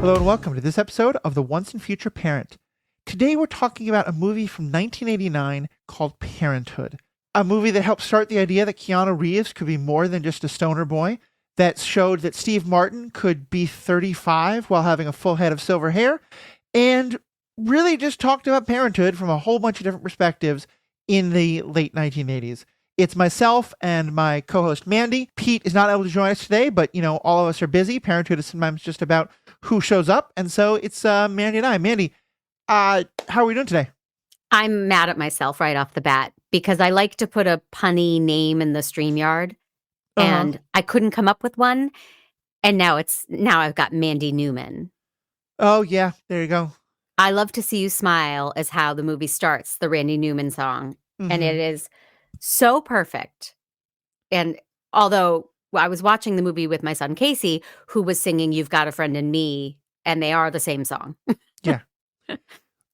Hello and welcome to this episode of The Once and Future Parent. Today we're talking about a movie from 1989 called Parenthood. A movie that helped start the idea that Keanu Reeves could be more than just a stoner boy, that showed that Steve Martin could be 35 while having a full head of silver hair, and really just talked about parenthood from a whole bunch of different perspectives in the late 1980s. It's myself and my co-host Mandy. Pete is not able to join us today, but all of us are busy. Parenthood is sometimes just about who shows up, and so it's Mandy and I. Mandy, how are we doing today? I'm mad at myself right off the bat because I like to put a punny name in the StreamYard, and I couldn't come up with one. And now I've got Mandy Newman. Oh yeah, there you go. I Love to See You Smile is how the movie starts, the Randy Newman song, and it is so perfect. And although I was watching the movie with my son Casey, who was singing "You've Got a Friend in Me," and they are the same song. Yeah.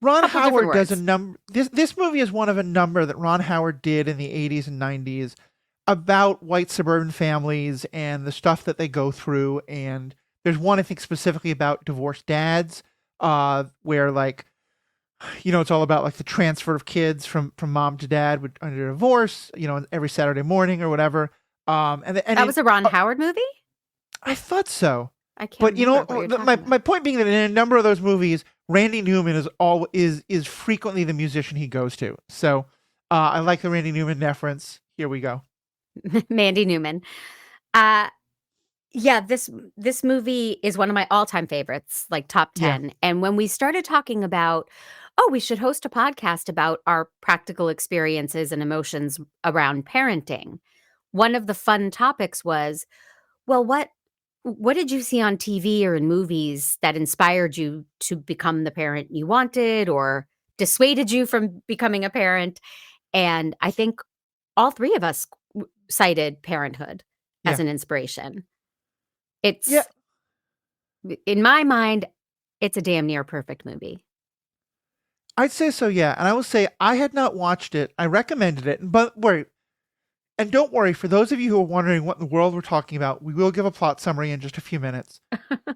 Ron Couple Howard different does a words. number. This movie is one of a number that Ron Howard did in the 80s and 90s about white suburban families and the stuff that they go through. And there's one, I think, specifically about divorced dads, where it's all about like the transfer of kids from mom to dad under divorce, every Saturday morning or whatever. That was a Ron Howard movie? I thought so. I can't But remember what you're talking my about. point being that in a number of those movies, Randy Newman is frequently the musician he goes to. So I like the Randy Newman reference. Here we go. Mandy Newman. Yeah, this movie is one of my all-time favorites, like top Yeah. 10. And when we started talking about, we should host a podcast about our practical experiences and emotions around parenting, one of the fun topics was, well, what did you see on TV or in movies that inspired you to become the parent you wanted or dissuaded you from becoming a parent? And I think all three of us cited Parenthood as Yeah. an inspiration. It's, Yeah. in my mind, it's a damn near perfect movie. I'd say so, yeah. And I will say I had not watched it. I recommended it. But don't worry, for those of you who are wondering what in the world we're talking about, we will give a plot summary in just a few minutes. But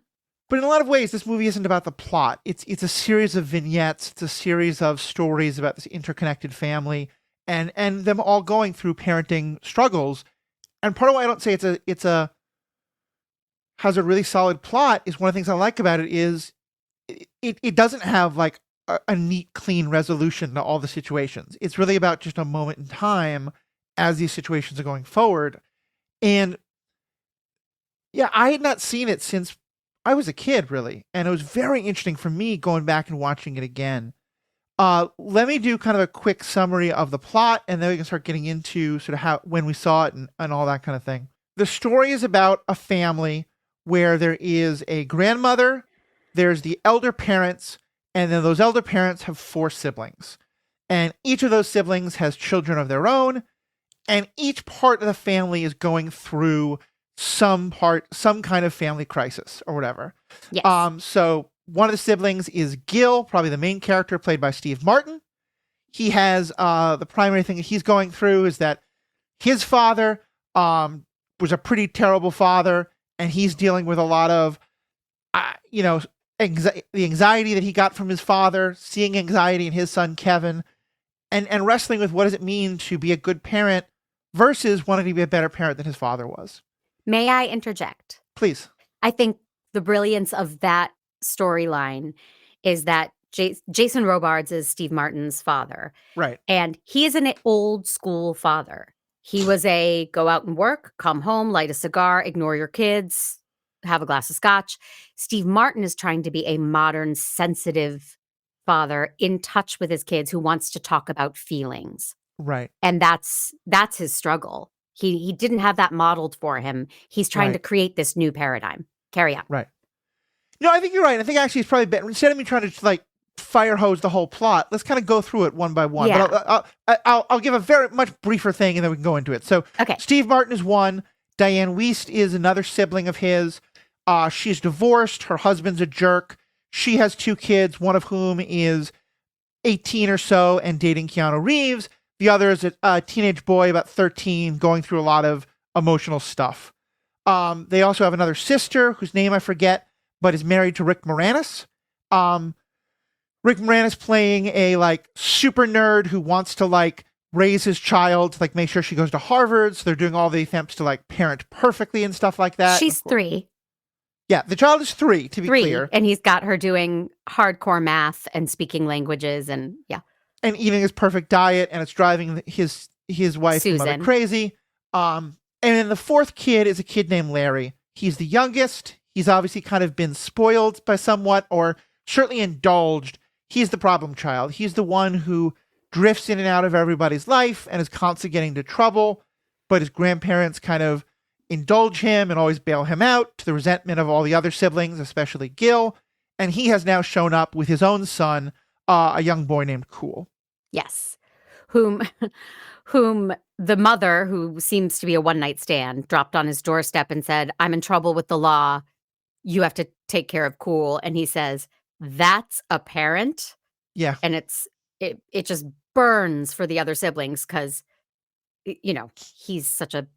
in a lot of ways, this movie isn't about the plot. It's a series of vignettes. It's a series of stories about this interconnected family and them all going through parenting struggles. And part of why I don't say it's a has a really solid plot is one of the things I like about it is it doesn't have like a neat, clean resolution to all the situations. It's really about just a moment in time as these situations are going forward. And yeah, I had not seen it since I was a kid, really. And it was very interesting for me going back and watching it again. Let me do kind of a quick summary of the plot, and then we can start getting into sort of when we saw it and all that kind of thing. The story is about a family where there is a grandmother, there's the elder parents, and then those elder parents have 4 siblings. And each of those siblings has children of their own, and each part of the family is going through some kind of family crisis or whatever. Yes. So one of the siblings is Gil, probably the main character, played by Steve Martin. He has the primary thing that he's going through is that his father was a pretty terrible father, and he's dealing with a lot of, the anxiety that he got from his father, seeing anxiety in his son Kevin, and wrestling with what does it mean to be a good parent versus wanting to be a better parent than his father was. May I interject? Please. I think the brilliance of that storyline is that Jason Robards is Steve Martin's father. Right. And he is an old school father. He was a go out and work, come home, light a cigar, ignore your kids, have a glass of scotch. Steve Martin is trying to be a modern, sensitive father in touch with his kids who wants to talk about feelings. Right. And that's his struggle. He didn't have that modeled for him. He's trying to create this new paradigm. Carry on. Right. I think you're right. I think actually it's probably better, instead of me trying to fire hose the whole plot, let's kind of go through it one by one. Yeah. But I'll give a very much briefer thing and then we can go into it. So Okay. Steve Martin is one. Diane Wiest is another sibling of his. She's divorced. Her husband's a jerk. She has 2 kids, one of whom is 18 or so and dating Keanu Reeves. The other is a teenage boy, about 13, going through a lot of emotional stuff. They also have another sister whose name I forget, but is married to Rick Moranis. Rick Moranis playing a like super nerd who wants to like raise his child to like make sure she goes to Harvard. So they're doing all the attempts to like parent perfectly and stuff like that. She's 3. Yeah, the child is 3, to be 3, clear. and he's got her doing hardcore math and speaking languages and and eating his perfect diet, and it's driving his wife and mother Susan. crazy. And then the 4th kid is a kid named Larry. He's the youngest. He's obviously kind of been spoiled by somewhat, or certainly indulged. He's the problem child. He's the one who drifts in and out of everybody's life and is constantly getting into trouble, but his grandparents kind of indulge him and always bail him out, to the resentment of all the other siblings, especially Gil. And he has now shown up with his own son, a young boy named Cool. Yes. Whom the mother, who seems to be a one-night stand, dropped on his doorstep and said, "I'm in trouble with the law. You have to take care of Cool." And he says, "That's a parent." Yeah. And it just burns for the other siblings because, he's such a...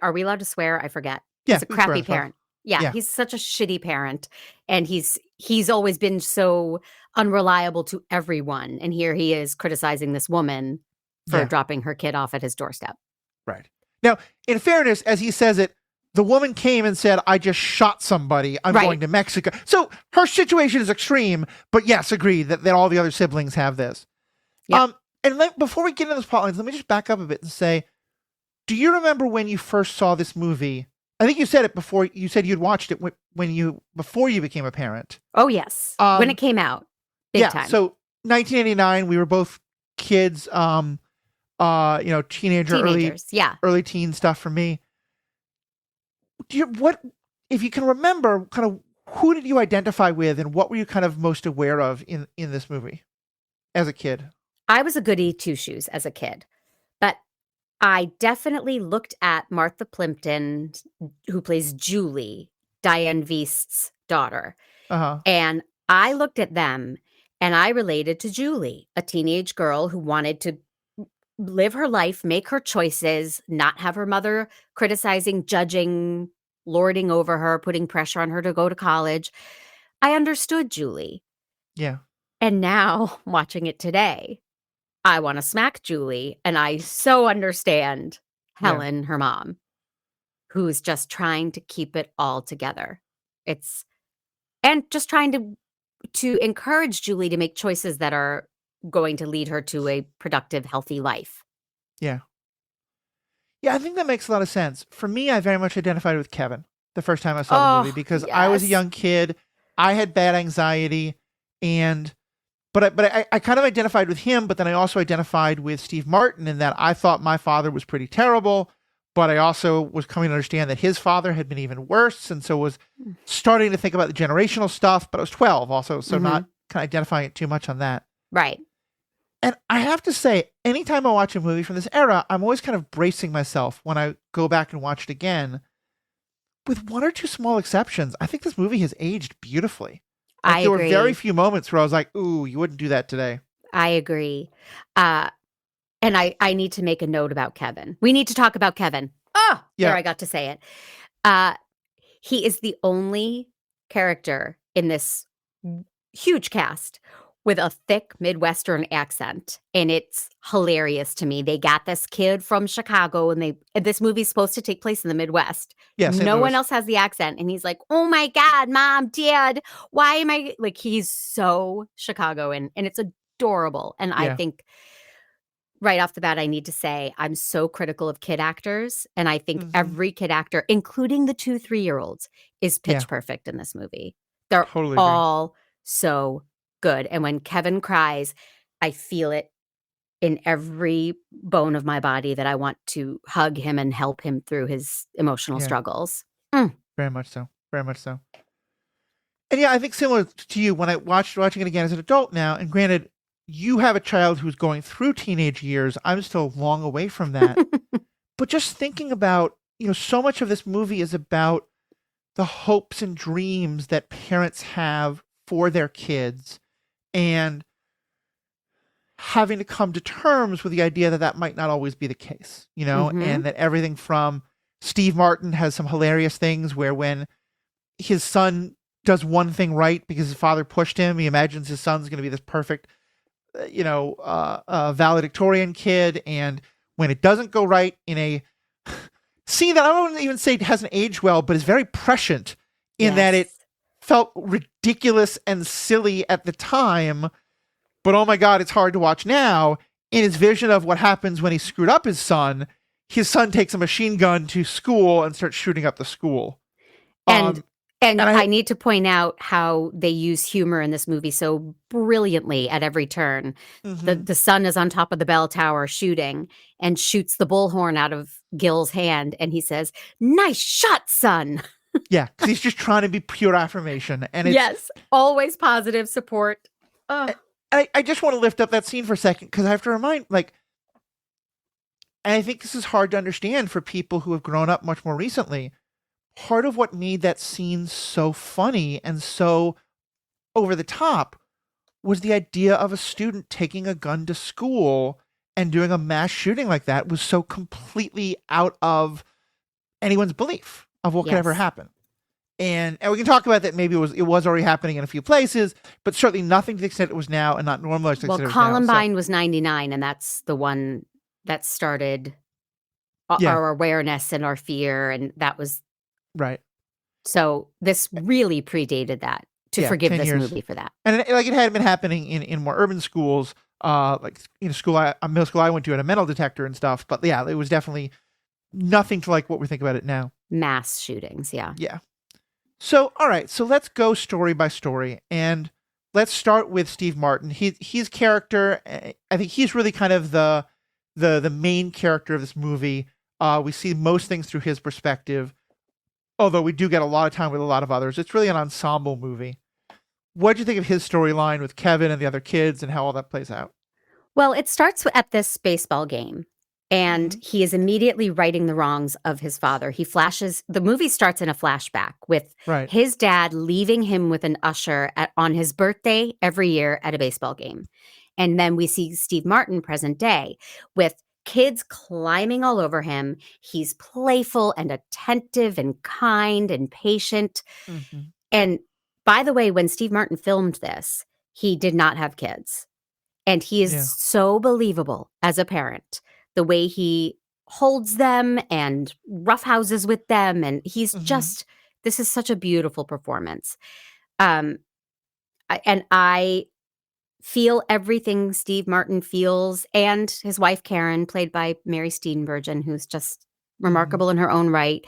Are we allowed to swear? I forget. Yeah, He's a crappy parent. Yeah, Yeah. he's such a shitty parent. And he's always been so unreliable to everyone. And here he is criticizing this woman for dropping her kid off at his doorstep. Right. Now, in fairness, as he says it, the woman came and said, "I just shot somebody. I'm going to Mexico." So her situation is extreme, but yes, agreed that all the other siblings have this. Yep. Before we get into those plot lines, let me just back up a bit and say, do you remember when you first saw this movie? I think you said it before. You said you'd watched it before you became a parent. Oh, yes. When it came out. Big time. So 1989, we were both kids, Teenagers, early teen stuff for me. If you can remember, kind of who did you identify with and what were you kind of most aware of in this movie as a kid? I was a goody two-shoes as a kid, but I definitely looked at Martha Plimpton, who plays Julie, Diane Veist's daughter. Uh-huh. And I looked at them and I related to Julie, a teenage girl who wanted to live her life, make her choices, not have her mother criticizing, judging, lording over her, putting pressure on her to go to college. I understood Julie. Yeah. And now, watching it today, I want to smack Julie, and I so understand Helen, her mom, who's just trying to keep it all together. And just trying to encourage Julie to make choices that are going to lead her to a productive, healthy life. Yeah. Yeah, I think that makes a lot of sense. For me, I very much identified with Kevin the first time I saw the movie because I was a young kid. I had bad anxiety, but I kind of identified with him, but then I also identified with Steve Martin in that I thought my father was pretty terrible, but I also was coming to understand that his father had been even worse, and so was starting to think about the generational stuff, but I was 12 also, so not kind of identifying it too much on that. Right. And I have to say, anytime I watch a movie from this era, I'm always kind of bracing myself when I go back and watch it again. With one or two small exceptions, I think this movie has aged beautifully. I there agree. were very few moments where I was like, ooh, you wouldn't do that today. I agree. And I need to make a note about Kevin. We need to talk about Kevin. There I got to say it. He is the only character in this huge cast with a thick Midwestern accent, and it's hilarious to me. They got this kid from Chicago, and this movie's supposed to take place in the Midwest. Yes, no one else has the accent, and he's like, "Oh my God, Mom, Dad, why am I..." Like, he's so Chicagoan, and it's adorable. And I think right off the bat, I need to say I'm so critical of kid actors, and I think every kid actor, including the 2 3-year-olds, is pitch perfect in this movie. They're all so good. And when Kevin cries, I feel it in every bone of my body that I want to hug him and help him through his emotional struggles. Very much so. Very much so. And I think similar to you, when I watching it again as an adult now, and granted, you have a child who's going through teenage years. I'm still long away from that. But just thinking about, so much of this movie is about the hopes and dreams that parents have for their kids, and having to come to terms with the idea that might not always be the case, and that everything from Steve Martin has some hilarious things where when his son does one thing right because his father pushed him. He imagines his son's going to be this perfect, valedictorian kid. And when it doesn't go right in a scene that I don't even say hasn't aged well, but is very prescient in that it Yes. felt ridiculous and silly at the time. But oh my God, it's hard to watch now. In his vision of what happens when he screwed up his son takes a machine gun to school and starts shooting up the school. And Um, and and I I, need to point out how they use humor in this movie so brilliantly at every turn. The mhm. the son is on top of the bell tower shooting and shoots the bullhorn out of Gil's hand, and he says, "Nice shot, son." Yeah, because he's just trying to be pure affirmation, and it's. Yes, always positive support. Oh, I just want to lift up that scene for a second because I have to remind, like, and I think this is hard to understand for people who have grown up much more recently. Part of what made that scene so funny and so over the top was the idea of a student taking a gun to school and doing a mass shooting like that was so completely out of anyone's belief of what could ever yes. happen. And we can talk about that. Maybe it was already happening in a few places, but certainly nothing to the extent it was now, and not normalized to the Well, extent it was now. So Columbine was 99, and that's the one that started yeah, our awareness and our fear, and that was right, so this really predated that, to yeah, forgive 10 this years, movie for that. and like it had been happening in more urban schools, like middle school I went to had a metal detector and stuff. But yeah, it was definitely nothing to like what we think about it now. Mass shootings, yeah. Yeah. So, all right. So let's go story by story, and let's start with Steve Martin. His character. I think he's really kind of the main character of this movie. We see most things through his perspective, although we do get a lot of time with a lot of others. It's really an ensemble movie. What do you think of his storyline with Kevin and the other kids, and how all that plays out? Well, it starts at this baseball game, and Hmm. he is immediately righting the wrongs of his father. The movie starts in a flashback with Right. his dad leaving him with an usher on his birthday every year at a baseball game. And then we see Steve Martin present day with kids climbing all over him. He's playful and attentive and kind and patient. Hmm. And by the way, when Steve Martin filmed this, he did not have kids. And he is Yeah. so believable as a parent, the way he holds them and roughhouses with them. And Hmm. this is such a beautiful performance. Um, and I feel everything Steve Martin feels, and his wife, Karen, played by Mary Steenburgen, who's just Hmm. remarkable in her own right.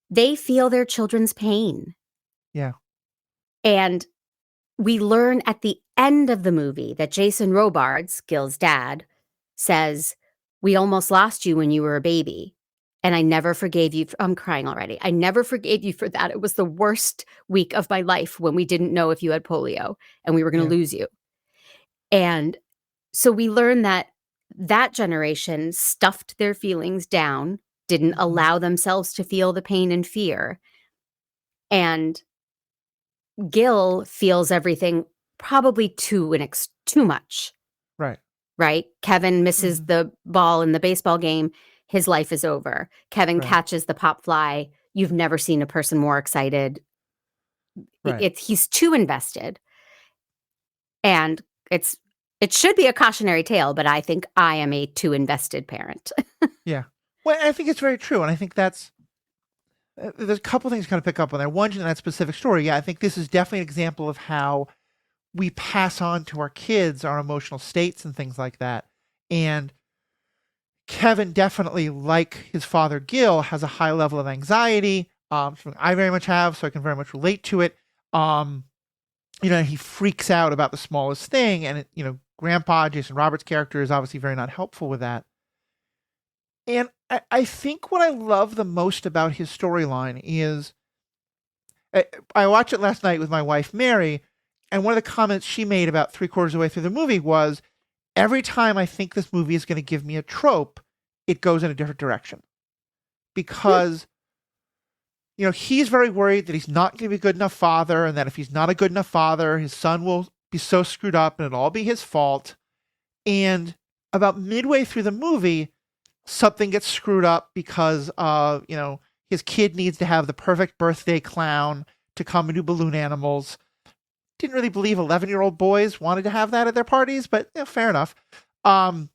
They feel their children's pain. Yeah. And we learn at the end of the movie that Jason Robards, Gil's dad, says, "We almost lost you when you were a baby. And I never forgave you." I'm crying already. "I never forgave you for that. It was the worst week of my life when we didn't know if you had polio and we were going Yeah. to lose you." And so we learn that that generation stuffed their feelings down, didn't Hmm. allow themselves to feel the pain and fear. And Gil feels everything probably too much, Right. right? Kevin misses Hmm. the ball in the baseball game, his life is over. Kevin Right. catches the pop fly. You've never seen a person more excited. Right. He's too invested, and it's it should be a cautionary tale, but I think I am a too invested parent. Yeah. Well, I think it's very true, and I think that's there's a couple things kind of pick up on there. One, in that specific story, yeah, I think this is definitely an example of how we pass on to our kids our emotional states and things like that. And Kevin definitely, like his father Gil, has a high level of anxiety. Something I very much have, so I can very much relate to it. Um, he freaks out about the smallest thing, and Grandpa Jason Roberts' character is obviously very not helpful with that. And I think what I love the most about his storyline is I watched it last night with my wife Mary, and one of the comments she made about three-quarters of the way through the movie was, every time I think this movie is going to give me a trope, it goes in a different direction. Because, he's very worried that he's not going to be a good enough father, and that if he's not a good enough father, his son will be so screwed up and it'll all be his fault. And about midway through the movie, something gets screwed up because his kid needs to have the perfect birthday clown to come and do balloon animals. Didn't really believe 11-year-old boys wanted to have that at their parties, but fair enough. And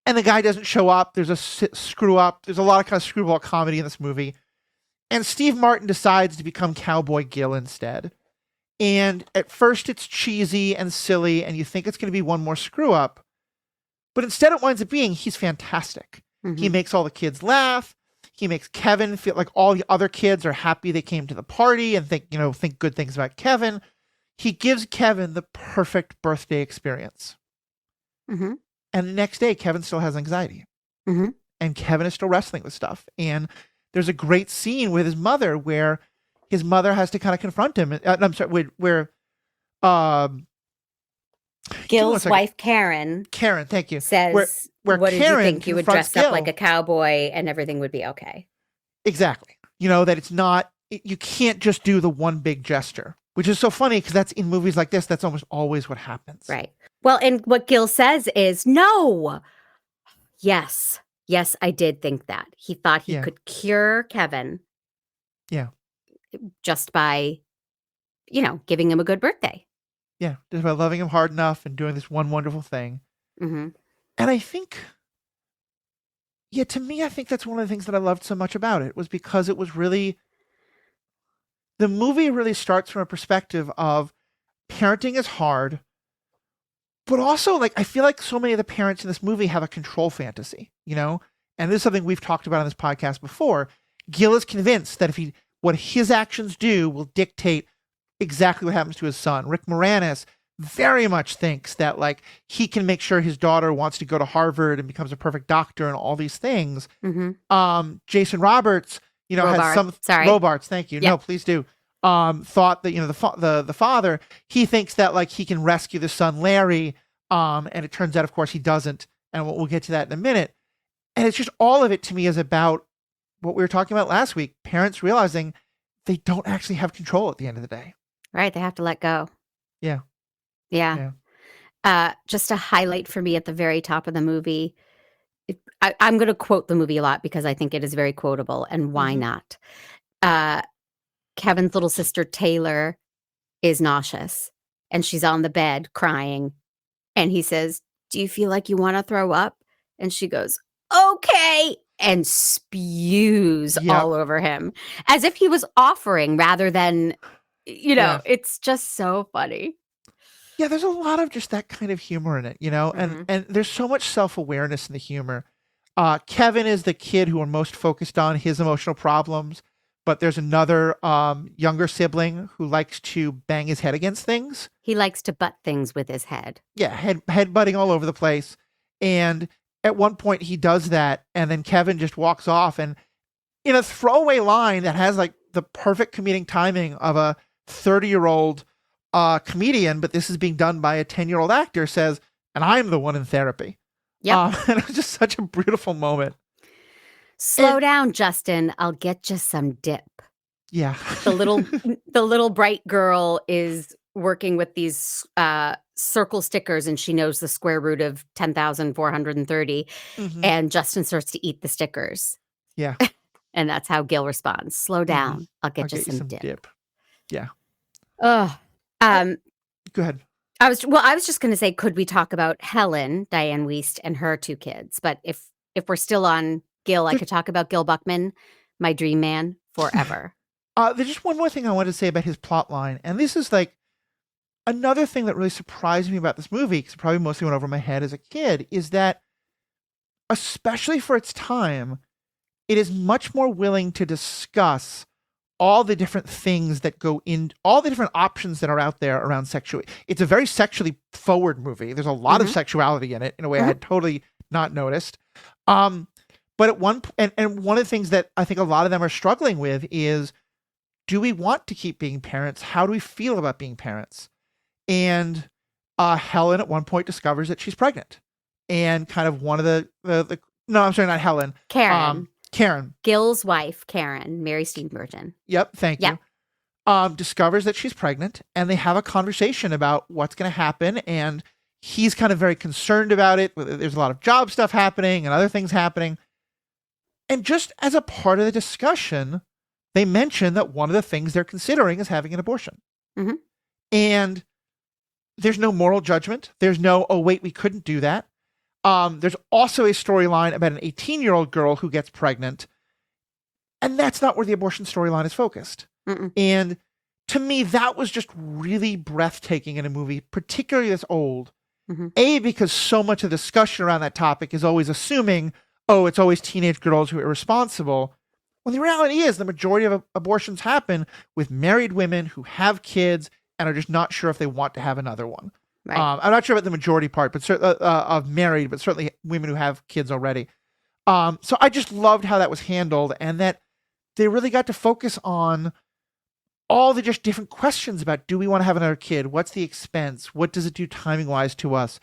the guy doesn't show up. There's a screw up. There's a lot of kind of screwball comedy in this movie. And Steve Martin decides to become Cowboy Gil instead. And at first it's cheesy and silly, and you think it's going to be one more screw up. But instead it winds up being he's fantastic. Mhm. He makes all the kids laugh. He makes Kevin feel like all the other kids are happy they came to the party and think good things about Kevin. He gives Kevin the perfect birthday experience. Mhm. And the next day, Kevin still has anxiety. Mhm. And Kevin is still wrestling with stuff. And there's a great scene with his mother where his mother has to kind of confront him. I'm sorry, where Gil's wife, Karen, thank you, says, where what did you Karen think? You would confronts dress up Gil. like a cowboy and everything would be okay. Exactly. That it's not, you can't just do the one big gesture, which is so funny because that's in movies like this, that's almost always what happens. Right. Well, and what Gil says is, no. Yes, I did think that. He thought he could cure Kevin. Yeah. Just by, giving him a good birthday. Yeah. Just by loving him hard enough and doing this one wonderful thing. Mm-hmm. And I think, to me, I think that's one of the things that I loved so much about it was because it was really, the movie really starts from a perspective of parenting is hard, but also I feel like so many of the parents in this movie have a control fantasy, and this is something we've talked about on this podcast before. Gil is convinced that what his actions do will dictate exactly what happens to his son. Rick Moranis very much thinks that he can make sure his daughter wants to go to Harvard and becomes a perfect doctor and all these things. Mm-hmm. Jason Roberts, has some Robards. Thank you. Yep. No, please do. Thought that the father, he thinks that he can rescue the son Larry, and it turns out, of course, he doesn't, and we'll get to that in a minute. And it's just all of it to me is about what we were talking about last week: parents realizing they don't actually have control at the end of the day. Right, they have to let go. Yeah. Just a highlight for me at the very top of the movie. I'm going to quote the movie a lot because I think it is very quotable, and why not? Kevin's little sister Taylor is nauseous, and she's on the bed crying, and he says, "Do you feel like you want to throw up?" And she goes, "Okay," and spews all over him as if he was offering rather than, it's just so funny. Yeah, there's a lot of just that kind of humor in it, and there's so much self-awareness in the humor. Kevin is the kid who are most focused on his emotional problems, but there's another younger sibling who likes to bang his head against things. He likes to butt things with his head. Yeah, head butting all over the place. And at one point he does that, and then Kevin just walks off, and in a throwaway line that has the perfect comedic timing of a 30-year-old comedian, but this is being done by a 10-year-old actor, says, "And I'm the one in therapy." Yeah, and it was just such a beautiful moment. Slow down, Justin. I'll get you some dip. Yeah. The little bright girl is working with these circle stickers, and she knows the square root of 10,430. And Justin starts to eat the stickers. Yeah. And that's how Gil responds. Slow down. I'll get you some dip. Yeah. Oh. Go ahead. I was just going to say, could we talk about Helen, Diane Wiest, and her two kids? But if we're still on Gil, I could talk about Gil Buckman, my dream man, forever. There's just one more thing I wanted to say about his plot line, and this is another thing that really surprised me about this movie, because it probably mostly went over my head as a kid, is that, especially for its time, it is much more willing to discuss all the different things that go in, all the different options that are out there around sexuality. It's a very sexually forward movie. There's a lot of sexuality in it in a way I had totally not noticed. But at one and one of the things that I think a lot of them are struggling with is, do we want to keep being parents? How do we feel about being parents? And Helen at one point discovers that she's pregnant, and kind of one of the no, I'm sorry, not Helen. Karen. Gil's wife, Karen, Mary Steenburgen. Yep, thank you. Discovers that she's pregnant, and they have a conversation about what's going to happen, and he's kind of very concerned about it. There's a lot of job stuff happening and other things happening. And just as a part of the discussion, they mention that one of the things they're considering is having an abortion. Mhm. And there's no moral judgment. There's no, oh, wait, we couldn't do that. There's also a storyline about an 18-year-old girl who gets pregnant. And that's not where the abortion storyline is focused. Mm-mm. And to me, that was just really breathtaking in a movie, particularly this old. Mhm. A, because so much of the discussion around that topic is always assuming, oh, it's always teenage girls who are irresponsible. Well, the reality is the majority of abortions happen with married women who have kids and are just not sure if they want to have another one. Right. I'm not sure about the majority part, but of married, but certainly women who have kids already. So I just loved how that was handled, and that they really got to focus on all the just different questions about, do we want to have another kid? What's the expense? What does it do timing wise to us?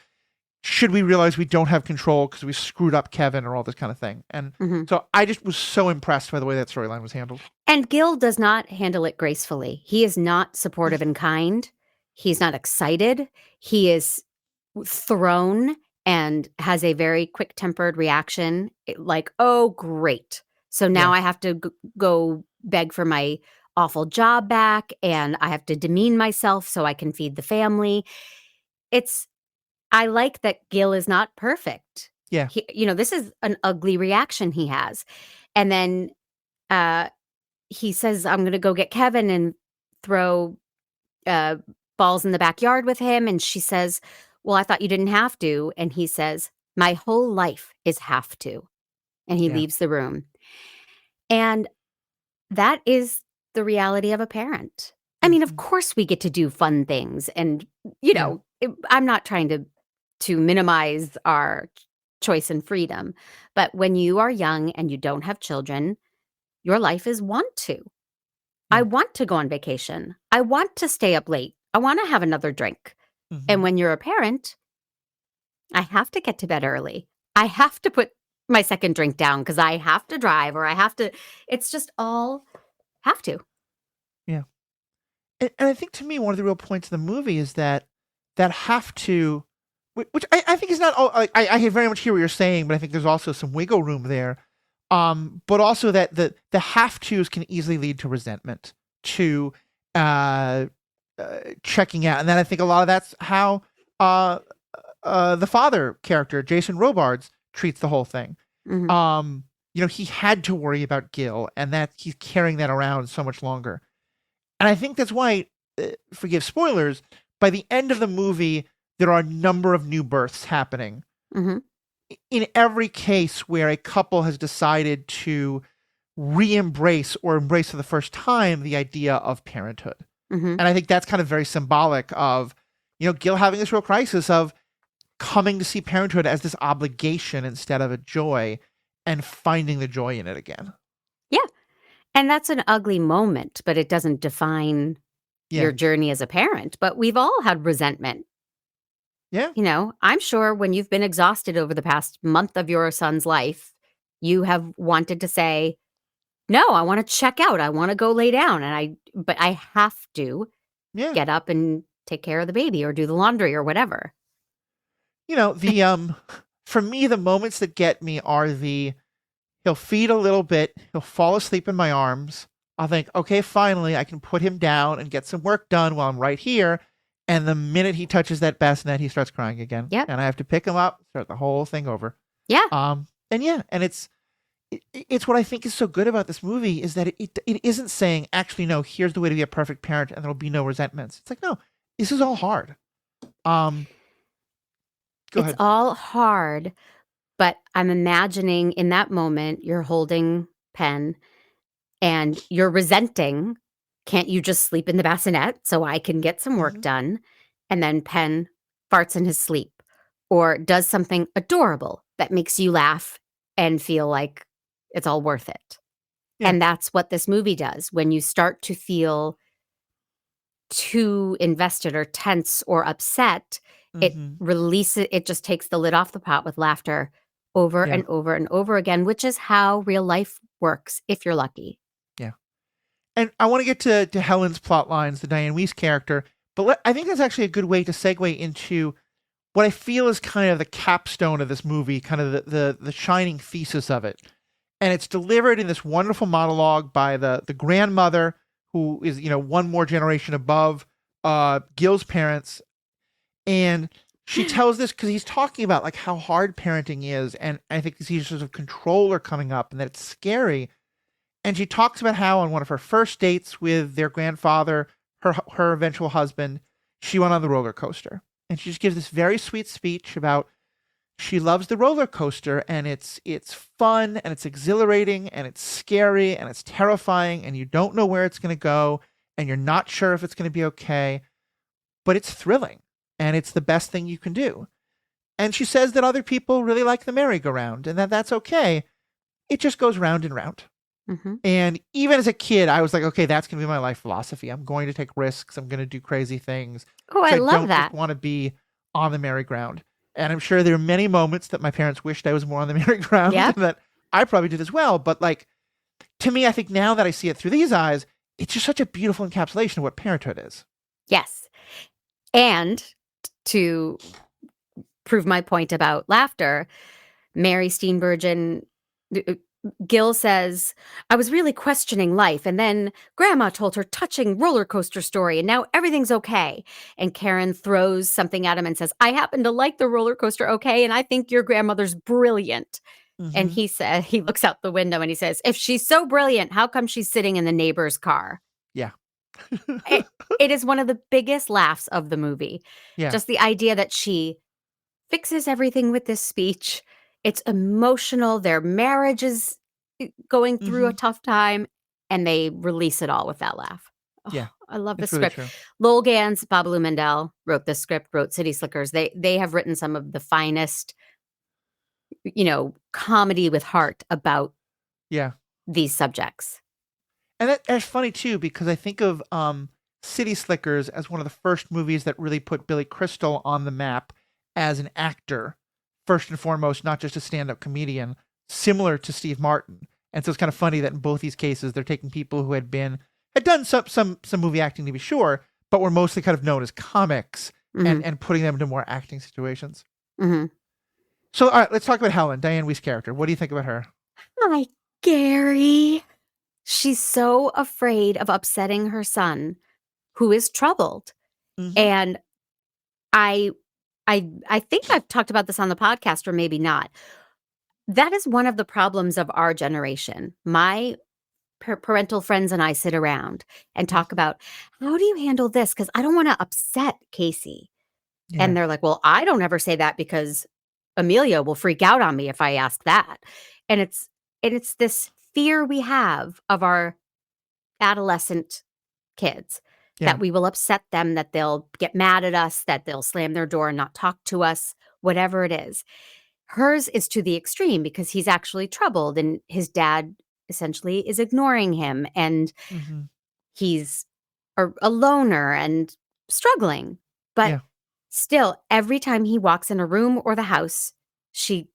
Should we realize we don't have control because we screwed up Kevin, or all this kind of thing? And so I just was so impressed by the way that storyline was handled. And Gil does not handle it gracefully. He is not supportive and kind. He's not excited. He is thrown and has a very quick-tempered reaction, like, oh, great. So now I have to go beg for my awful job back, and I have to demean myself so I can feed the family. I like that Gil is not perfect. Yeah. This is an ugly reaction he has. And then he says, I'm going to go get Kevin and throw balls in the backyard with him. And she says, well, I thought you didn't have to. And he says, my whole life is have to. And he leaves the room. And that is the reality of a parent. I mean, of course we get to do fun things. And, I'm not trying to minimize our choice and freedom. But when you are young and you don't have children, your life is want to. I want to go on vacation. I want to stay up late. I want to have another drink. And when you're a parent, I have to get to bed early. I have to put my second drink down because I have to drive, or I have to. It's just all have to. Yeah. And I think, to me, one of the real points of the movie is that have to, which I think is not all, like, I very much hear what you're saying, but I think there's also some wiggle room there. But also that the have tos can easily lead to resentment, to checking out. And then I think a lot of that's how the father character, Jason Robards, treats the whole thing. He had to worry about Gil, and that he's carrying that around so much longer. And I think that's why, forgive spoilers, by the end of the movie, there are a number of new births happening. In every case where a couple has decided to re-embrace or embrace for the first time the idea of parenthood. And I think that's kind of very symbolic of, Gil having this real crisis of coming to see parenthood as this obligation instead of a joy, and finding the joy in it again. Yeah. And that's an ugly moment, but it doesn't define your journey as a parent. But we've all had resentment. Yeah. I'm sure when you've been exhausted over the past month of your son's life, you have wanted to say, no, I want to check out. I want to go lay down. But I have to get up and take care of the baby or do the laundry or whatever. For me, the moments that get me are he'll feed a little bit, he'll fall asleep in my arms. I'll think, okay, finally I can put him down and get some work done while I'm right here. And the minute he touches that bassinet, he starts crying again. Yep. And I have to pick him up, start the whole thing over. Yeah. And it's what I think is so good about this movie, is that it isn't saying, actually, no, here's the way to be a perfect parent and there'll be no resentments. It's like, no, this is all hard. Go ahead. It's all hard, but I'm imagining in that moment you're holding Penn and you're resenting, can't you just sleep in the bassinet so I can get some work done? And then Penn farts in his sleep or does something adorable that makes you laugh and feel like it's all worth it. Yeah. And that's what this movie does. When you start to feel too invested or tense or upset, it releases, it just takes the lid off the pot with laughter over and over and over again, which is how real life works if you're lucky. Yeah. And I want to get to Helen's plot lines, the Diane Weiss character, but I think that's actually a good way to segue into what I feel is kind of the capstone of this movie, kind of the shining thesis of it. And it's delivered in this wonderful monologue by the grandmother, who is, one more generation above Gil's parents. And she tells this because he's talking about like how hard parenting is, and I think these issues of control are coming up and that it's scary. And she talks about how on one of her first dates with their grandfather, her eventual husband, she went on the roller coaster. And she just gives this very sweet speech about she loves the roller coaster, and it's fun and it's exhilarating and it's scary and it's terrifying and you don't know where it's going to go and you're not sure if it's going to be okay, but it's thrilling and it's the best thing you can do. And she says that other people really like the merry-go-round and that's okay. It just goes round and round. Mm-hmm. And even as a kid, I was like, okay, that's going to be my life philosophy. I'm going to take risks. I'm going to do crazy things. Oh, I love don't that. just want to be on the merry-go-round. And I'm sure there are many moments that my parents wished I was more on the merry-go-round Yep. and that I probably did as well. But like, to me, I think now that I see it through these eyes, it's just such a beautiful encapsulation of what parenthood is. Yes. And to prove my point about laughter, Mary Steenburgen, Gil says, I was really questioning life, and then Grandma told her touching roller coaster story, and now everything's okay. And Karen throws something at him and says, I happen to like the roller coaster, okay, and I think your grandmother's brilliant. And he looks out the window and he says, if she's so brilliant, how come she's sitting in the neighbor's car? Yeah. It is one of the biggest laughs of the movie. Yeah. Just the idea that she fixes everything with this speech. It's emotional. Their marriage is going through a tough time, and they release it all with that laugh. Oh, Yeah. I love the It's really script. true. Lowell Gans, Babalu Mandel wrote this script, wrote City Slickers. They have written some of the finest, comedy with heart about Yeah. these subjects. And that's funny too, because I think of City Slickers as one of the first movies that really put Billy Crystal on the map as an actor, first and foremost, not just a stand-up comedian, similar to Steve Martin. And so it's kind of funny that in both these cases, they're taking people who had done some movie acting, to be sure, but were mostly kind of known as comics, and putting them into more acting situations. Mm-hmm. So, all right, let's talk about Helen, Diane Weist's character. What do you think about her? Hi, Gary. She's so afraid of upsetting her son, who is troubled. Mhm. And I think I've talked about this on the podcast, or maybe not. That is one of the problems of our generation. My parental friends and I sit around and talk about, how do you handle this? Because I don't want to upset Casey. Yeah. And they're like, well, I don't ever say that because Amelia will freak out on me if I ask that. And it's this fear we have of our adolescent kids, Yeah. that we will upset them, that they'll get mad at us, that they'll slam their door and not talk to us, whatever it is. Hers is to the extreme because he's actually troubled and his dad essentially is ignoring him, and he's a loner and struggling. But still, every time he walks in a room or the house, she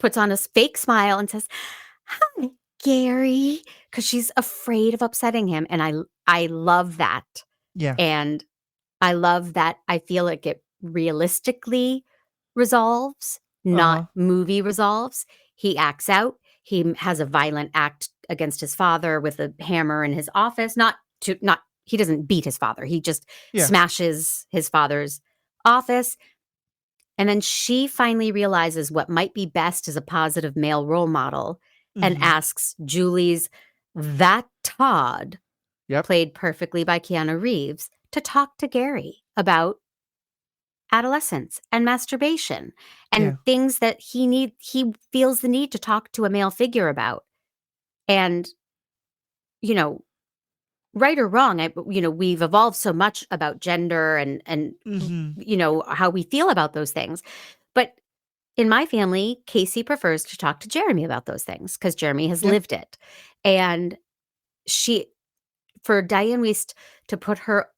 puts on a fake smile and says, hi, Gary, because she's afraid of upsetting him. And I love that. Yeah. And I love that I feel like it realistically resolves, not movie resolves. He acts out. He has a violent act against his father with a hammer in his office. He doesn't beat his father. He just smashes his father's office. And then she finally realizes what might be best as a positive male role model and asks Julie's that Todd, played perfectly by Keanu Reeves, to talk to Gary about adolescence and masturbation and things that he feels the need to talk to a male figure about. And, right or wrong, we've evolved so much about gender and how we feel about those things. But in my family, Casey prefers to talk to Jeremy about those things because Jeremy has lived it. And for Diane Weist to put her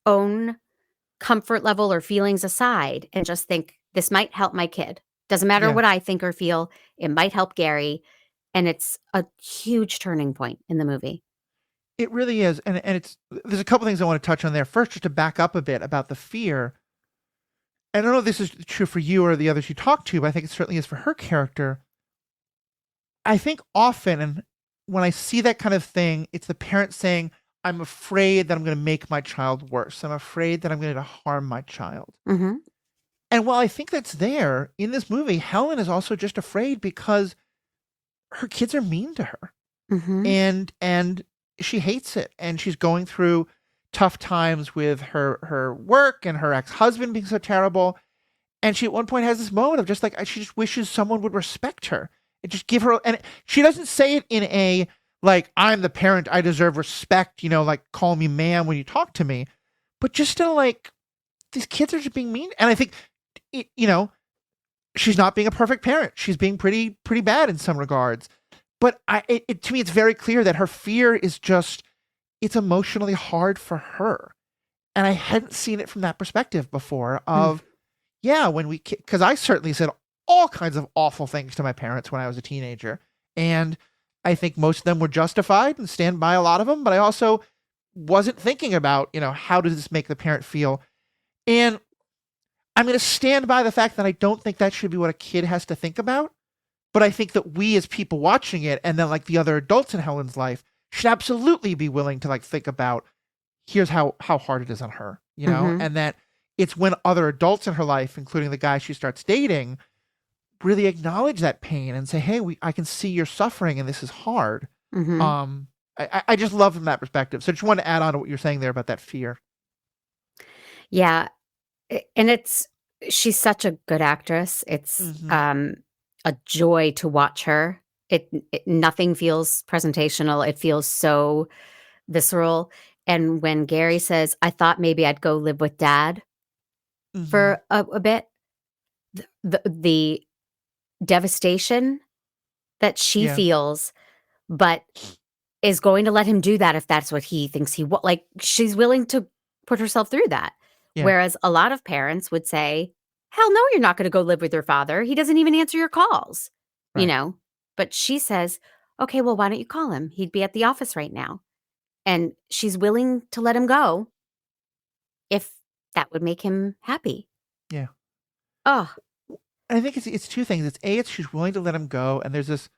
own comfort level or feelings aside and just think, this might help my kid. Doesn't matter what I think or feel. It might help Gary. And it's a huge turning point in the movie. It really is. And there's a couple things I want to touch on there. First, just to back up a bit about the fear. And I don't know if this is true for you or the others you talk to, but I think it certainly is for her character. I think often when I see that kind of thing, it's the parent saying, I'm afraid that I'm going to make my child worse. I'm afraid that I'm going to harm my child. Mhm. And while I think that's there in this movie, Helen is also just afraid because her kids are mean to her. Mhm. And she hates it, and she's going through tough times with her work and her ex-husband being so terrible. And she at one point has this moment of just like she just wishes someone would respect her and just give her. And she doesn't say it in a like, I'm the parent, I deserve respect, like call me ma'am when you talk to me, but just still like, these kids are just being mean. And I think it, she's not being a perfect parent. She's being pretty bad in some regards. But to me, it's very clear that her fear is just, it's emotionally hard for her. And I hadn't seen it from that perspective before Mm. of, yeah, because I certainly said all kinds of awful things to my parents when I was a teenager. And I think most of them were justified and stand by a lot of them. But I also wasn't thinking about, how does this make the parent feel? And I'm going to stand by the fact that I don't think that should be what a kid has to think about. But I think that we as people watching it, and then like the other adults in Helen's life, should absolutely be willing to like think about, here's how hard it is on her, Mhm. and that it's when other adults in her life, including the guy she starts dating, really acknowledge that pain and say, hey, I can see you're suffering and this is hard. Mhm. I just love from that perspective. So I just wanted to add on to what you're saying there about that fear. Yeah, and she's such a good actress. It's, Mm-hmm. a joy to watch her. It nothing feels presentational. It feels so visceral. And when Gary says, "I thought maybe I'd go live with dad Mm-hmm. for a bit," the devastation that she Yeah. feels, but is going to let him do that if that's what he thinks like, she's willing to put herself through that. Yeah. Whereas a lot of parents would say, "Hell no, you're not gonna go live with your father. He doesn't even answer your calls." You Right. know? But she says, "Okay, well, why don't you call him? He'd be at the office right now." And she's willing to let him go if that would make him happy. Yeah. Oh. And I think it's two things. It's she's willing to let him go, and there's this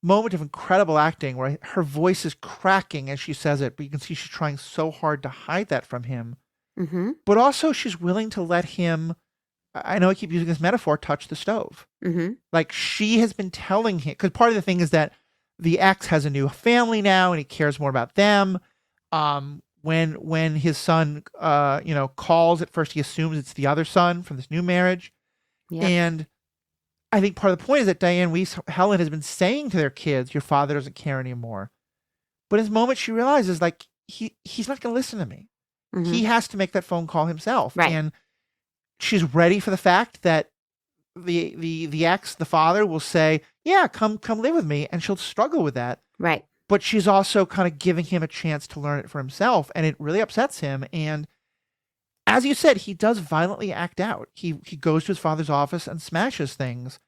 moment of incredible acting where her voice is cracking as she says it, but you can see she's trying so hard to hide that from him. Mhm. But also, she's willing to let him. I know I keep using this metaphor, touch the stove. Mhm. Like she has been telling him, because part of the thing is that the ex has a new family now and he cares more about them. When his son, calls, at first he assumes it's the other son from this new marriage. Yep. And I think part of the point is that Diane Weiss, Helen, has been saying to their kids, your father doesn't care anymore. But in this moment, she realizes, like, he's not going to listen to me. He Mhm. has to make that phone call himself. Right. And she's ready for the fact that the ex, the father, will say, yeah, come live with me. And she'll struggle with that. Right. But she's also kind of giving him a chance to learn it for himself. And it really upsets him. And as you said, he does violently act out. He goes to his father's office and smashes things.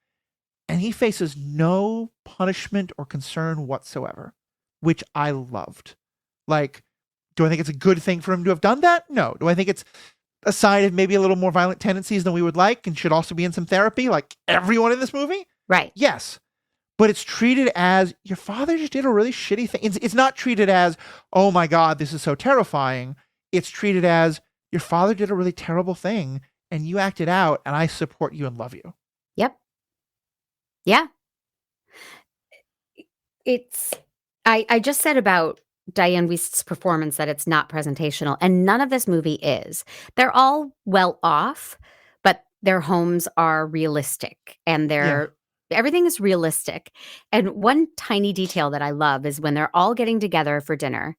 And he faces no punishment or concern whatsoever, which I loved. Like, do I think it's a good thing for him to have done that? No. Do I think it's a sign of maybe a little more violent tendencies than we would like and should also be in some therapy, like everyone in this movie? Right. Yes. But it's treated as your father just did a really shitty thing. It's not treated as, oh my God, this is so terrifying. It's treated as your father did a really terrible thing and you acted out and I support you and love you. Yep. Yeah. It's I just said about Diane Weist's performance that it's not presentational, and none of this movie is. They're all well off, but their homes are realistic and Yeah. everything is realistic. And one tiny detail that I love is when they're all getting together for dinner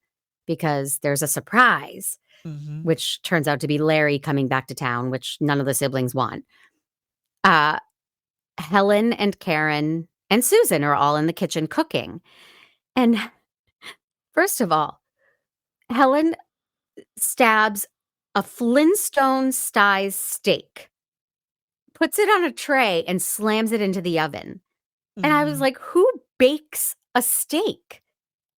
because there's a surprise, Mm-hmm. which turns out to be Larry coming back to town, which none of the siblings want. Uh, Helen and Karen and Susan are all in the kitchen cooking. And first of all, Helen stabs a Flintstone size steak, puts it on a tray, and slams it into the oven. And I was Mm-hmm. like, who bakes a steak?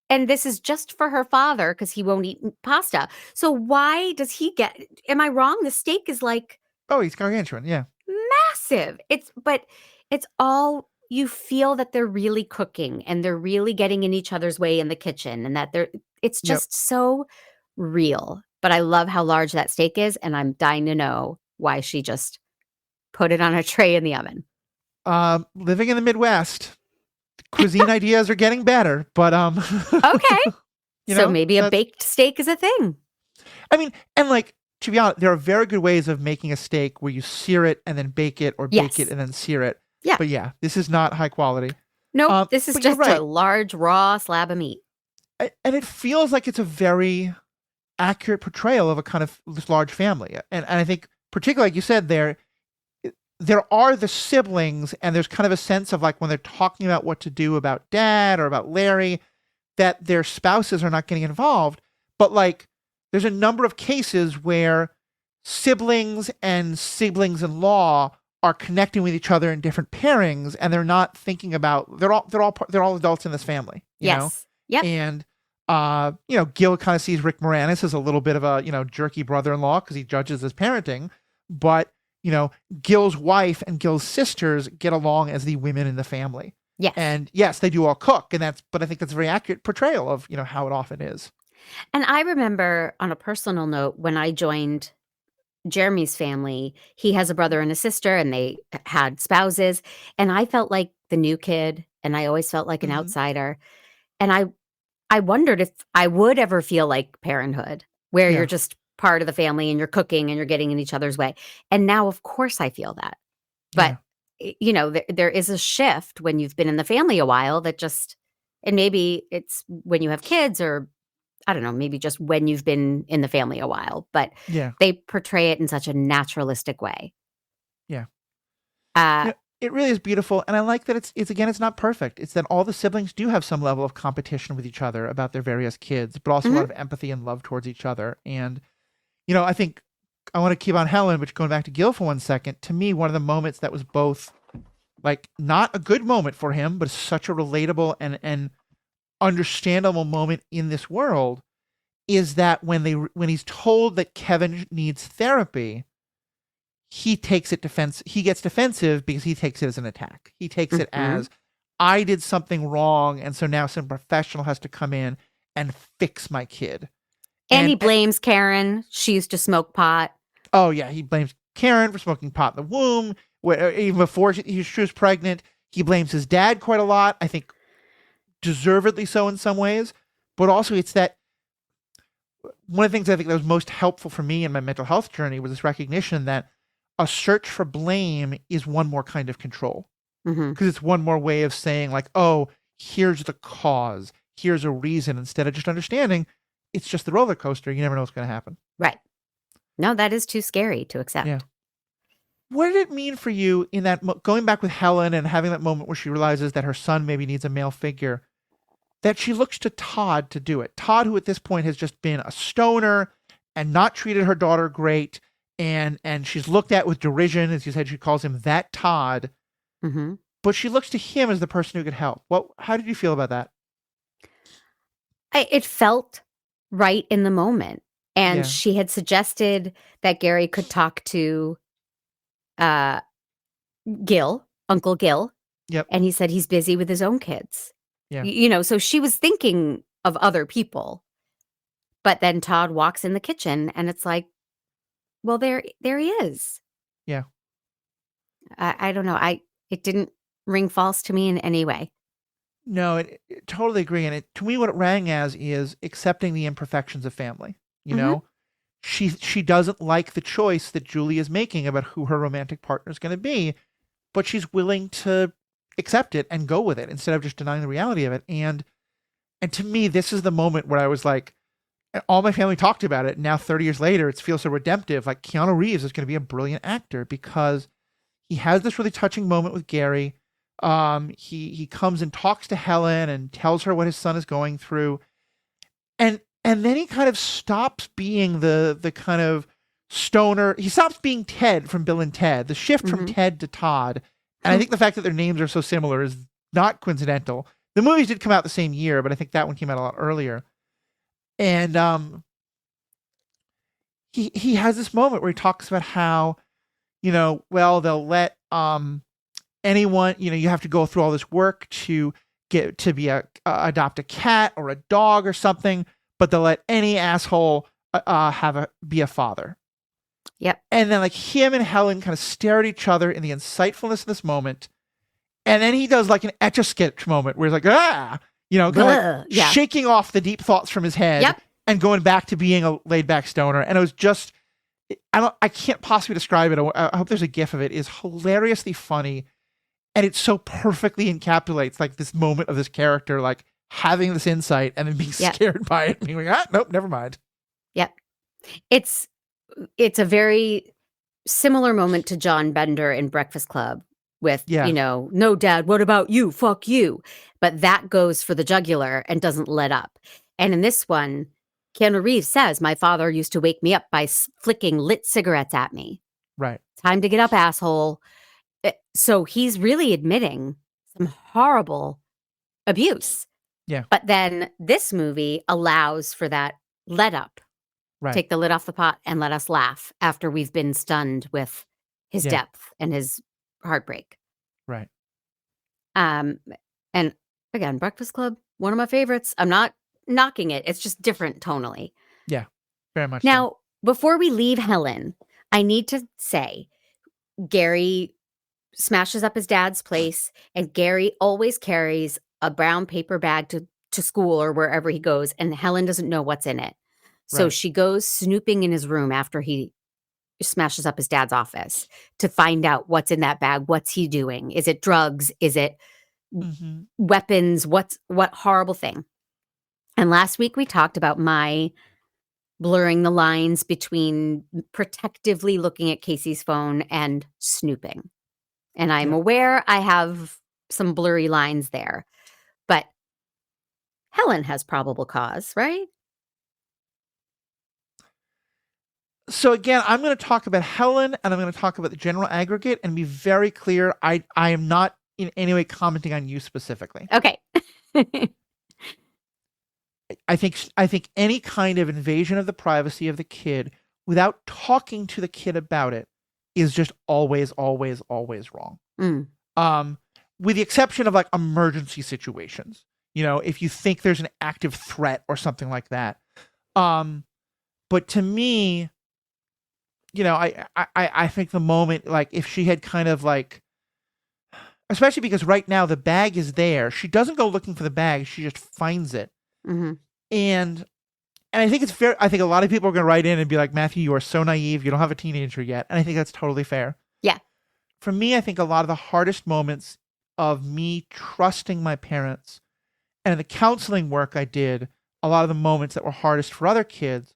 And this is just for her father because he won't eat pasta. So why does he get, am I wrong? The steak is like Oh, he's gargantuan. Yeah. massive. But it's all you feel that they're really cooking and they're really getting in each other's way in the kitchen and that it's Yep. just so real. But I love how large that steak is, and I'm dying to know why she just put it on a tray in the oven. Living in the Midwest, cuisine ideas are getting better, but Okay. you So know, maybe a that's baked steak is a thing. I mean, and like to be honest, there are very good ways of making a steak where you sear it and then bake it, or bake it Yes. and then sear it. Yeah. But yeah, this is not high quality. Nope. This is But you're just a right, large raw slab of meat. and it feels like it's a very accurate portrayal of a kind of this large family. And I think, particularly like you said, there are the siblings, and there's kind of a sense of like when they're talking about what to do about Dad or about Larry, that their spouses are not getting involved. But like, there's a number of cases where siblings and siblings-in-law are connecting with each other in different pairings, and they're not thinking about they're all adults in this family, you know. Yes. Yep. And Gil kind of sees Rick Moranis as a little bit of a jerky brother-in-law because he judges his parenting, but Gil's wife and Gil's sisters get along as the women in the family. Yes. And yes, they do all cook, but I think that's a very accurate portrayal of, how it often is. And I remember on a personal note, when I joined Jeremy's family, he has a brother and a sister, and they had spouses. And I felt like the new kid, and I always felt like an Hmm. outsider. And I wondered if I would ever feel like Parenthood, where you're Yeah. just part of the family and you're cooking and you're getting in each other's way. And now, of course, I feel that. But, Yeah. there is a shift when you've been in the family a while that just, and maybe it's when you have kids, or I don't know, maybe just when you've been in the family a while, but Yeah. they portray it in such a naturalistic way. Yeah. Uh, It really is beautiful, and I like that it's again, it's not perfect. It's that all the siblings do have some level of competition with each other about their various kids, but also a lot mhm. of empathy and love towards each other. And I think I want to keep on Helen, but going back to Gil for one second, to me, one of the moments that was both like not a good moment for him, but such a relatable and understandable moment in this world is that when he's told that Kevin needs therapy, he gets defensive because he takes it as an attack. He takes it Mhm. as, I did something wrong, and so now some professional has to come in and fix my kid. And he And blames Karen. She used to smoke pot. oh yeah, he blames Karen for smoking pot in the womb. Even before she was pregnant, he blames his dad quite a lot. I think deservedly so in some ways, but also it's that one of the things I think that was most helpful for me in my mental health journey was this recognition that a search for blame is one more kind of control, Mhm. because it's one more way of saying like, oh, here's the cause, here's a reason, instead of just understanding it's just the roller coaster. You never know what's going to happen. Right. No, that is too scary to Yeah. accept. What did it mean for you in that going back with Helen and having that moment where she realizes that her son maybe needs a male figure, that she looks to Todd to do it? Todd, who at this point has just been a stoner and not treated her daughter great, and she's looked at with derision, as you said, she calls him that Todd, Mhm. but she looks to him as the person who could help. How did you feel about that? It felt right in the moment, and Yeah. she had suggested that Gary could talk to, uh, Gil, Uncle Gil, Yep. and he said he's busy with his own kids. Yeah. So she was thinking of other people, but then Todd walks in the kitchen, and it's like, well, there he is. Yeah. I don't know. It didn't ring false to me in any way. No, totally agree. And to me, what it rang as is accepting the imperfections of family. You Mhm. know, she doesn't like the choice that Julie is making about who her romantic partner is going to be, but she's willing to accept it and go with it instead of just denying the reality of it. And to me, this is the moment where I was like, all my family talked about it. Now, 30 years later, it feels so redemptive. Like Keanu Reeves is going to be a brilliant actor because he has this really touching moment with Gary. He comes and talks to Helen and tells her what his son is going through, and then he kind of stops being the kind of stoner. He stops being Ted from Bill and Ted. The shift from Mhm. Ted to Todd, and I think the fact that their names are so similar is not coincidental. The movies did come out the same year, but I think that one came out a lot earlier. And he has this moment where he talks about how, well, they'll let anyone, you have to go through all this work to get to be adopt a cat or a dog or something, but they'll let any asshole be a father. Yep. And then like him and Helen kind of stare at each other in the insightfulness of this moment. And then he does like an Etch-a-Sketch moment where he's like, kind of like shaking off the deep thoughts from his head and going back to being a laid back stoner. And it was just, I can't possibly describe it. I hope there's a gif of it. It's hilariously funny. And it so perfectly encapsulates like this moment of this character, like having this insight and then being scared by it and being like, nope, never mind. Yep. It's a very similar moment to John Bender in Breakfast Club with, no, Dad, what about you? Fuck you. But that goes for the jugular and doesn't let up. And in this one, Keanu Reeves says, my father used to wake me up by flicking lit cigarettes at me. Right. Time to get up, asshole. So he's really admitting some horrible abuse. Yeah. But then this movie allows for that let up. Right. Take the lid off the pot and let us laugh after we've been stunned with his depth and his heartbreak. Right. And again, Breakfast Club, one of my favorites. I'm not knocking it. It's just different tonally. Yeah, very much. Now, before we leave Helen, I need to say Gary smashes up his dad's place, and Gary always carries a brown paper bag to school or wherever he goes, and Helen doesn't know what's in it. So she goes snooping in his room after he smashes up his dad's office to find out what's in that bag. What's he doing? Is it drugs? Is it weapons? What horrible thing? And last week we talked about my blurring the lines between protectively looking at Casey's phone and snooping. And I'm aware I have some blurry lines there. But Helen has probable cause, right? So again, I'm going to talk about Helen and I'm going to talk about the general aggregate and be very clear. I am not in any way commenting on you specifically. Okay. I think any kind of invasion of the privacy of the kid without talking to the kid about it is just always, always, always wrong. With the exception of like emergency situations, if you think there's an active threat or something like that. But to me, I think the moment, like if she had kind of like, especially because right now the bag is there, she doesn't go looking for the bag. She just finds it. And I think it's fair. I think a lot of people are going to write in and be like, Matthew, you are so naive. You don't have a teenager yet. And I think that's totally fair. Yeah. For me, I think a lot of the hardest moments of me trusting my parents and the counseling work I did, a lot of the moments that were hardest for other kids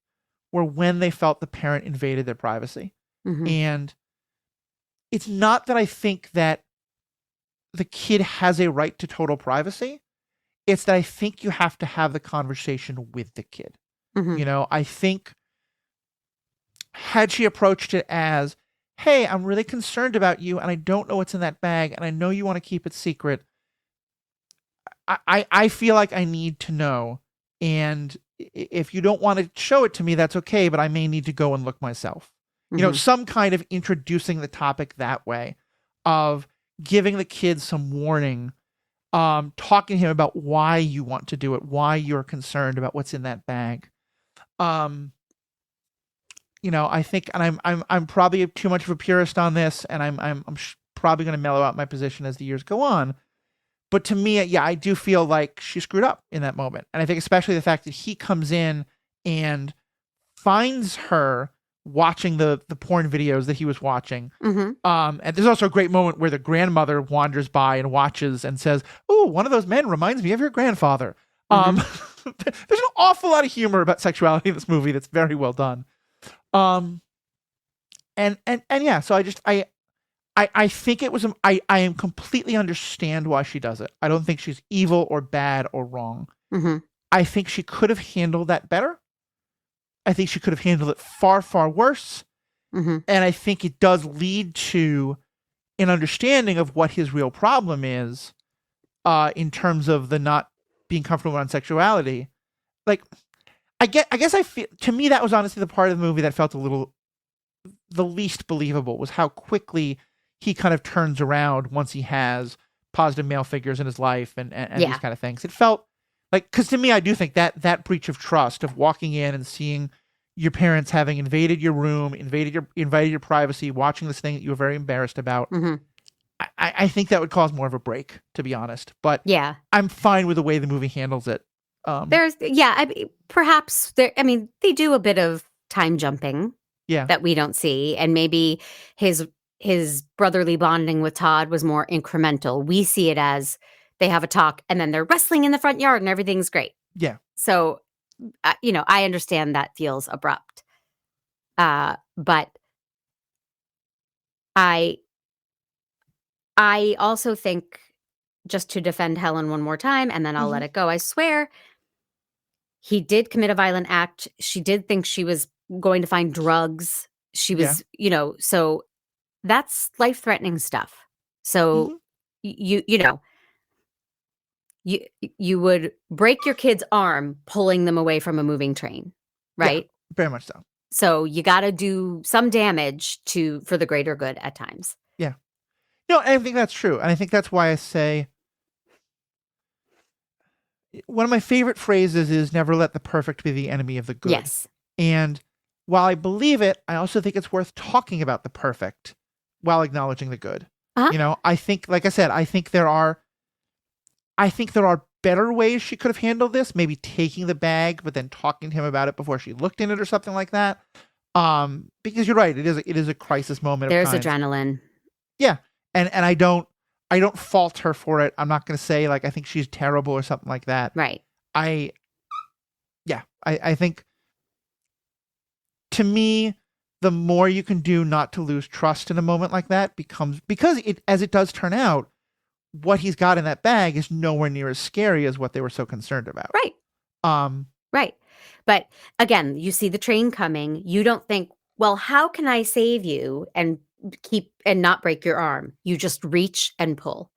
were when they felt the parent invaded their privacy. And it's not that I think that the kid has a right to total privacy. It's that I think you have to have the conversation with the kid. I think had she approached it as, hey, I'm really concerned about you and I don't know what's in that bag and I know you want to keep it secret. I feel like I need to know. And if you don't want to show it to me, that's okay, but I may need to go and look myself. Some kind of introducing the topic that way of giving the kid some warning, talking to him about why you want to do it, why you're concerned about what's in that bag. I think, and I'm probably too much of a purist on this, and I'm probably going to mellow out my position as the years go on. But to me, I do feel like she screwed up in that moment. And I think especially the fact that he comes in and finds her watching the porn videos that he was watching. And there's also a great moment where the grandmother wanders by and watches and says, "Oh, one of those men reminds me of your grandfather." There's an awful lot of humor about sexuality in this movie that's very well done. And yeah, so I think it was, I am completely understand why she does it. I don't think she's evil or bad or wrong. I think she could have handled that better. I think she could have handled it far, far worse. And I think it does lead to an understanding of what his real problem is, in terms of the not being comfortable around sexuality. Like, I guess I feel, to me, that was honestly the part of the movie that felt the least believable, was how quickly he kind of turns around once he has positive male figures in his life and these kind of things. It felt like, because to me, I do think that breach of trust of walking in and seeing your parents having invaded your room, invaded your privacy, watching this thing that you were very embarrassed about. Mm-hmm. I think that would cause more of a break, to be honest. But Yeah, I'm fine with the way the movie handles it. perhaps there. I mean, they do a bit of time jumping Yeah. that we don't see, and maybe his brotherly bonding with Todd was more incremental. We see it as they have a talk, and then they're wrestling in the front yard, and everything's great. Yeah. So, I understand that feels abrupt, but I also think, just to defend Helen one more time, and then I'll let it go. I swear, he did commit a violent act. She did think she was going to find drugs. She was, so that's life-threatening stuff. So you know, you would break your kid's arm pulling them away from a moving train, right? Yeah, very much so. So you got to do some damage for the greater good at times. Yeah. No, I think that's true. And I think that's why I say one of my favorite phrases is never let the perfect be the enemy of the good. Yes. And while I believe it, I also think it's worth talking about the perfect while acknowledging the good. Uh-huh. I think, like I said, I think there are better ways she could have handled this, maybe taking the bag, but then talking to him about it before she looked in it or something like that. Because you're right, it is a crisis moment. There's adrenaline. Yeah. And I don't fault her for it. I'm not going to say like I think she's terrible or something like that. Right. I think, to me, the more you can do not to lose trust in a moment like that because as it does turn out, what he's got in that bag is nowhere near as scary as what they were so concerned about. Right. Right. But again, you see the train coming. You don't think, well, how can I save you and not break your arm? You just reach and pull.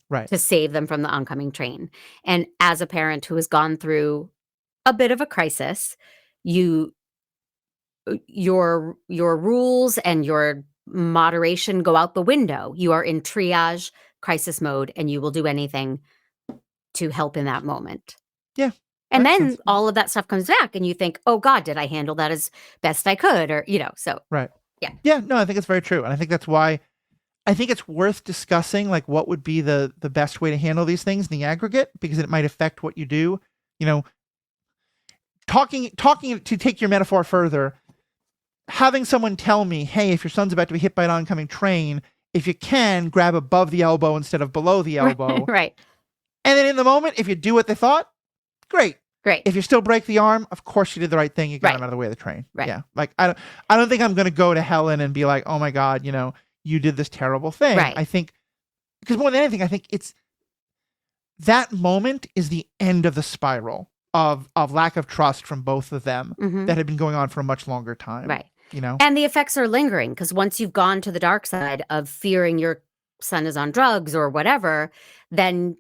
Right. To save them from the oncoming train. And as a parent who has gone through a bit of a crisis, your rules and your moderation go out the window. You are in triage crisis mode, and you will do anything to help in that moment. Yeah. And then all of that stuff comes back, and you think, oh God, did I handle that as best I could? Or, so. Right. Yeah. Yeah, no, I think it's very true. And I think that's why I think it's worth discussing, like, what would be the best way to handle these things in the aggregate, because it might affect what you do. Talking to take your metaphor further, having someone tell me, hey, if your son's about to be hit by an oncoming train, if you can, grab above the elbow instead of below the elbow. Right. And then in the moment, if you do what they thought, great. If you still break the arm, of course you did the right thing. You got him out of the way of the train. Right. Yeah. Like, I don't think I'm going to go to Helen and be like, oh my God, you did this terrible thing. Right. I think, because more than anything, I think it's that moment is the end of the spiral of lack of trust from both of them that had been going on for a much longer time. Right. And the effects are lingering, because once you've gone to the dark side of fearing your son is on drugs or whatever, then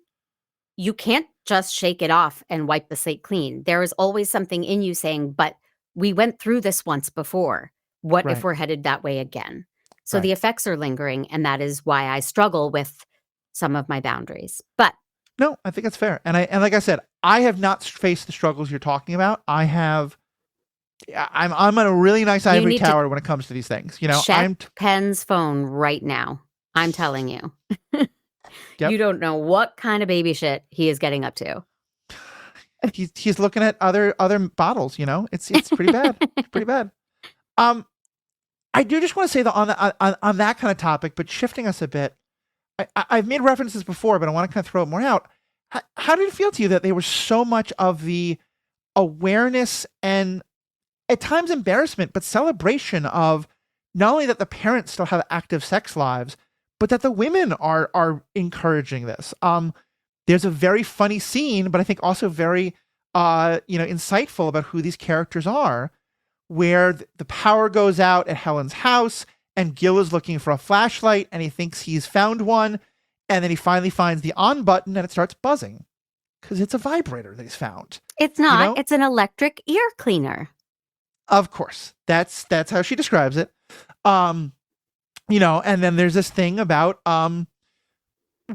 you can't just shake it off and wipe the slate clean. There is always something in you saying, but we went through this once before. What if we're headed that way again? So the effects are lingering, and that is why I struggle with some of my boundaries. But no, I think it's fair. And like I said, I have not faced the struggles you're talking about. I'm on a really nice ivory tower when it comes to these things. Check Penn's phone right now. I'm telling you. Yep. You don't know what kind of baby shit he is getting up to. He's looking at other bottles. It's pretty bad. It's pretty bad. I do just want to say that on that kind of topic, but shifting us a bit, I've made references before, but I want to kind of throw it more out. How did it feel to you that they were so much of the awareness and at times embarrassment, but celebration of not only that the parents still have active sex lives, but that the women are encouraging this? There's a very funny scene, but I think also very insightful about who these characters are, where the power goes out at Helen's house and Gil is looking for a flashlight and he thinks he's found one. And then he finally finds the on button and it starts buzzing because it's a vibrator that he's found. It's not. It's an electric ear cleaner. Of course. That's how she describes it. And then there's this thing about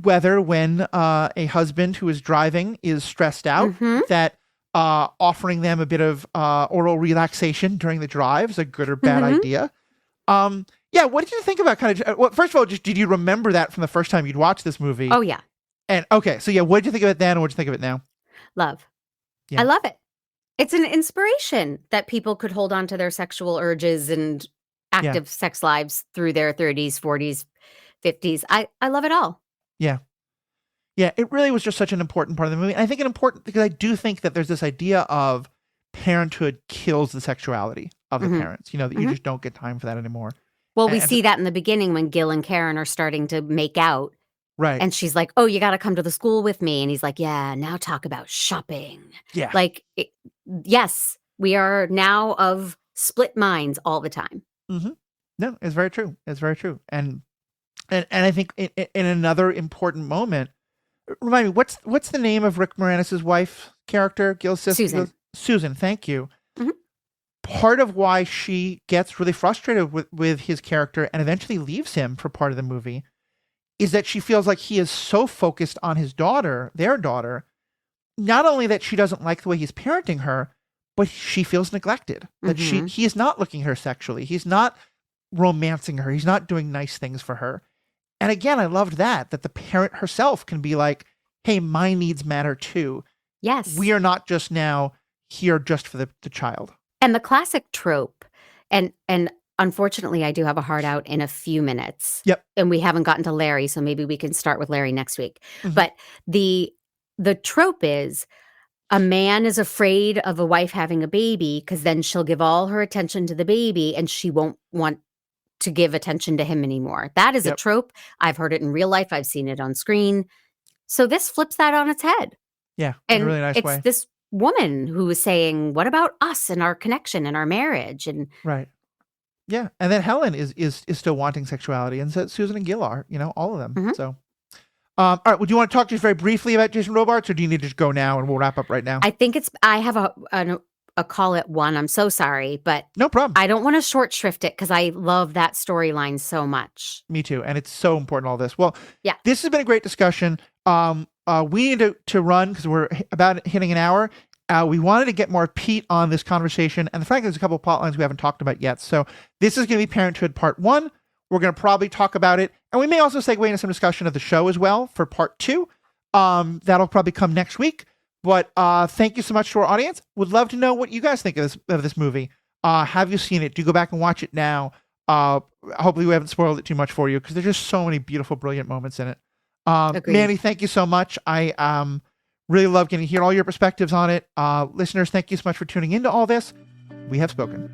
whether when a husband who is driving is stressed out, that offering them a bit of oral relaxation during the drive is a good or bad idea. Yeah, what did you think about well, first of all, did you remember that from the first time you'd watched this movie? Oh, yeah. And okay, so yeah, what did you think of it then and what did you think of it now? Love. Yeah. I love it. It's an inspiration that people could hold on to their sexual urges and active sex lives through their 30s, 40s, 50s. I love it all. Yeah. Yeah, it really was just such an important part of the movie. And I think it's important because I do think that there's this idea of parenthood kills the sexuality of the parents, that you just don't get time for that anymore. Well, we see that in the beginning when Gil and Karen are starting to make out. Right. And she's like, oh, you got to come to the school with me. And he's like, yeah, now talk about shopping. Yeah. Yes, we are now of split minds all the time. Mm-hmm. No, it's very true. It's very true. And I think in another important moment, remind me, what's the name of Rick Moranis' wife character? Gil's sister? Susan. Susan, thank you. Mm-hmm. Part of why she gets really frustrated with his character and eventually leaves him for part of the movie is that she feels like he is so focused on their daughter, not only that she doesn't like the way he's parenting her, but she feels neglected, that he is not looking at her sexually. He's not romancing her. He's not doing nice things for her. And again, I loved that the parent herself can be like, hey, my needs matter too. Yes. We are not just now here just for the child. And the classic trope, and unfortunately, I do have a hard out in a few minutes. Yep. And we haven't gotten to Larry, so maybe we can start with Larry next week. But the trope is a man is afraid of a wife having a baby because then she'll give all her attention to the baby and she won't want to give attention to him anymore. That is a trope. I've heard it in real life. I've seen it on screen. So this flips that on its head. Yeah, in a really nice way. It's this woman who is saying, what about us and our connection and our marriage? And right. Yeah. And then Helen is still wanting sexuality, and so Susan and Gil are, all of them. So all right, would you want to talk just very briefly about Jason Robards, or do you need to just go now and we'll wrap up right now? I have a call at 1. I'm so sorry, but no problem. I don't want to short shrift it because I love that storyline so much. Me too. And it's so important, all this. Well, yeah, this has been a great discussion. We need to run because we're about hitting an hour. We wanted to get more Pete on this conversation. And frankly, there's a couple of plot lines we haven't talked about yet. So this is going to be Parenthood Part 1. We're going to probably talk about it. And we may also segue into some discussion of the show as well for Part 2. That'll probably come next week. But thank you so much to our audience. Would love to know what you guys think of this movie. Have you seen it? Do go back and watch it now. Hopefully we haven't spoiled it too much for you because there's just so many beautiful, brilliant moments in it. Mandy, thank you so much. I really love getting to hear all your perspectives on it. Listeners, thank you so much for tuning into all this. We have spoken.